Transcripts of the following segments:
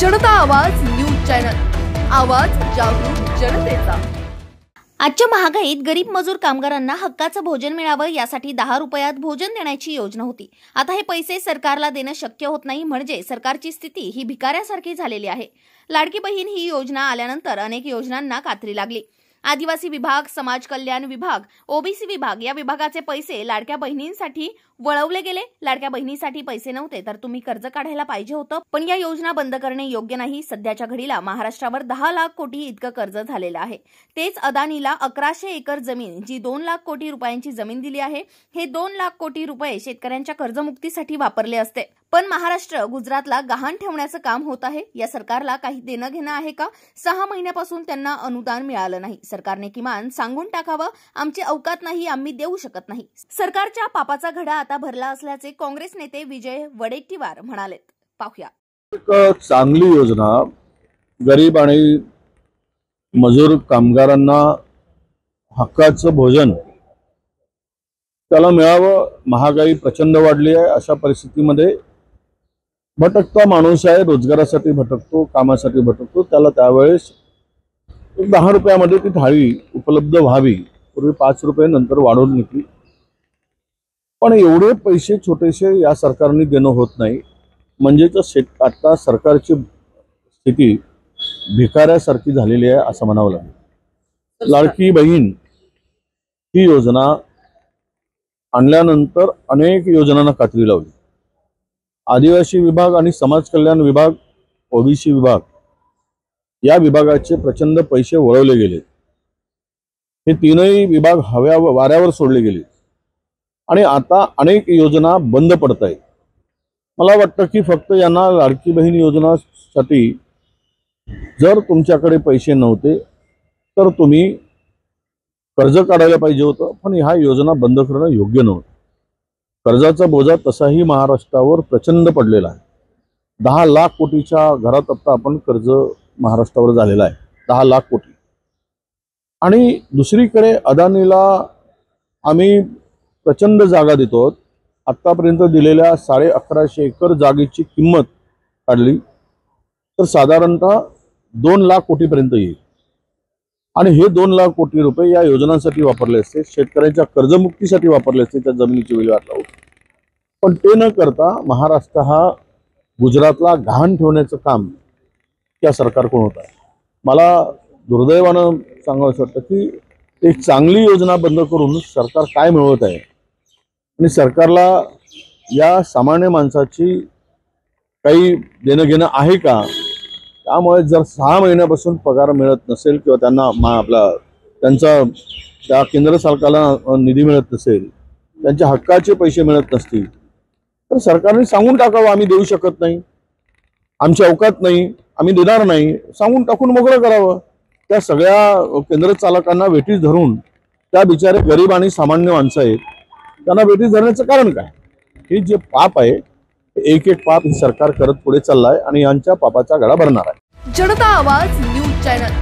जनता आवाज news channel, आवाज जागरूक जनतेचा। आजच्या महागाईत गरीब मजूर कामगारांना हक्काचं भोजन मिळावं यासाठी 10 रुपयात भोजन देण्याची योजना होती। आता हे पैसे सरकारला देणं शक्य होत नाही, म्हणजे सरकारची स्थिती ही भिकाऱ्यासारखी झालेली आहे। लाडकी बहीण ही योजना आल्यानंतर अनेक योजनांना कात्री लागली। आदिवासी विभाग, समाज कल्याण विभाग, ओबीसी विभाग या विभागाचे पैसे लाडक्या बहिणींसाठी वळवले गेले। लाडक्या बहिणीसाठी पैसे नव्हते तर तुम्ही कर्ज काढायला पाहिजे होतं, पण या योजना बंद करणे योग्य नाही। सध्याच्या घडीला महाराष्ट्रावर 10 लाख कोटी इतकं कर्ज झालेलं आहे। तेच अदानीला 1100 एकर जमीन, जी 2 लाख कोटी रुपयांची जमीन दिली आहे, हे 2 लाख कोटी रुपये शेतकऱ्यांच्या कर्जमुक्तीसाठी वापरले असते। पण महाराष्ट्र गुजरातला गहाण ठेवण्याचं काम होत आहे। या सरकारला काही देणं घेणं आहे का? 6 महिन्यापासून त्यांना अनुदान मिळालं नाही। सरकारने किमान सांगून टाकावं, आमची औकात नाही, आम्ही देऊ शकत नाही। सरकारच्या पापाचा घडा आता भरला असल्याचे काँग्रेस नेते विजय वडेट्टीवार म्हणाले। पाहूया। एक चांगली योजना गरीब आणि मजूर कामगारांना हक्काचं भोजन त्याला मिळावं। महागाई प्रचंड वाढली आहे। अशा परिस्थितीमध्ये भटकता माणूस आहे, रोजगारासाठी भटकतो, कामासाठी भटकतो, त्याला त्यावेळेस 10 रुपयामध्ये ती थाळी उपलब्ध व्हावी। पूर्वी 5 रुपये, नंतर वाढवून घेतली, पण एवढे पैसे छोटेसे या सरकारने देणं होत नाही। म्हणजेच आता सरकारची स्थिती भिकाऱ्यासारखी झालेली आहे असं म्हणावं लागेल। लाडकी बहीण ही योजना आणल्यानंतर अनेक योजनांना कात्री लावली। आदिवासी विभाग आणि समाज कल्याण विभाग, ओबीसी विभाग या विभागाचे प्रचंड पैसे वळवले गेले। हे तीनही विभाग वाऱ्यावर सोडले गेले आणि आता अनेक योजना बंद पडत आहेत। मला वाटतं की फक्त यांना लाडकी बहीण योजनासाठी जर तुमच्याकडे पैसे नव्हते तर तुम्ही कर्ज काढायला पाहिजे होतं, पण ह्या योजना बंद करणं योग्य नव्हतं। कर्जाचा बोजा तसाही महाराष्ट्रावर प्रचंड पडलेला आहे। 10 लाख कोटीच्या घरात आता आपण कर्ज महाराष्ट्रावर झालेला आहे, 10 लाख कोटी। आणि दुसरीकडे अदानीला आम्ही प्रचंड जागा देतो। आतापर्यंत दिलेल्या 1150 एकर जागेची किंमत काढली तर साधारणतः 2 लाख कोटीपर्यंत येईल। आणि हे 2 लाख कोटी रुपये या योजनांसाठी वापरले असते, शेतकऱ्यांच्या कर्जमुक्तीसाठी वापरले असते, त्या जमिनीची विल्हेवाट लावून। पण ते न करता महाराष्ट्र हा गुजरातला गहाण ठेवण्याचं काम या सरकारकडून होत आहे। मला दुर्दैवानं सांगावं वाटतं की एक चांगली योजना बंद करून सरकार काय मिळवत आहे आणि सरकारला या सामान्य माणसाची काही देणं घेणं आहे का? त्यामुळे जर 6 महिन्यापासून पगार मिळत नसेल किंवा त्यांना त्यांचा त्या केंद्र सरकारला निधी मिळत नसेल, त्यांच्या हक्काचे पैसे मिळत नसतील तर सरकारने सांगून टाकावं, आम्ही देऊ शकत नाही, आमची औकात नाही, आम्ही देणार नाही, सांगून टाकून मोकळं करावं। त्या सगळ्या केंद्र चालकांना वेठीस धरून त्या बिचारे गरीब आणि सामान्य माणसं आहेत, त्यांना वेठीस धरण्याचं कारण काय? हे जे पाप आहे, एक एक पाप हे सरकार करत पुढे चाललाय आणि यांच्या पापाचा गळा भरणार आहे। जनता आवाज न्यूज चॅनल,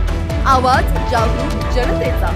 आवाज जागरूक जनतेचा।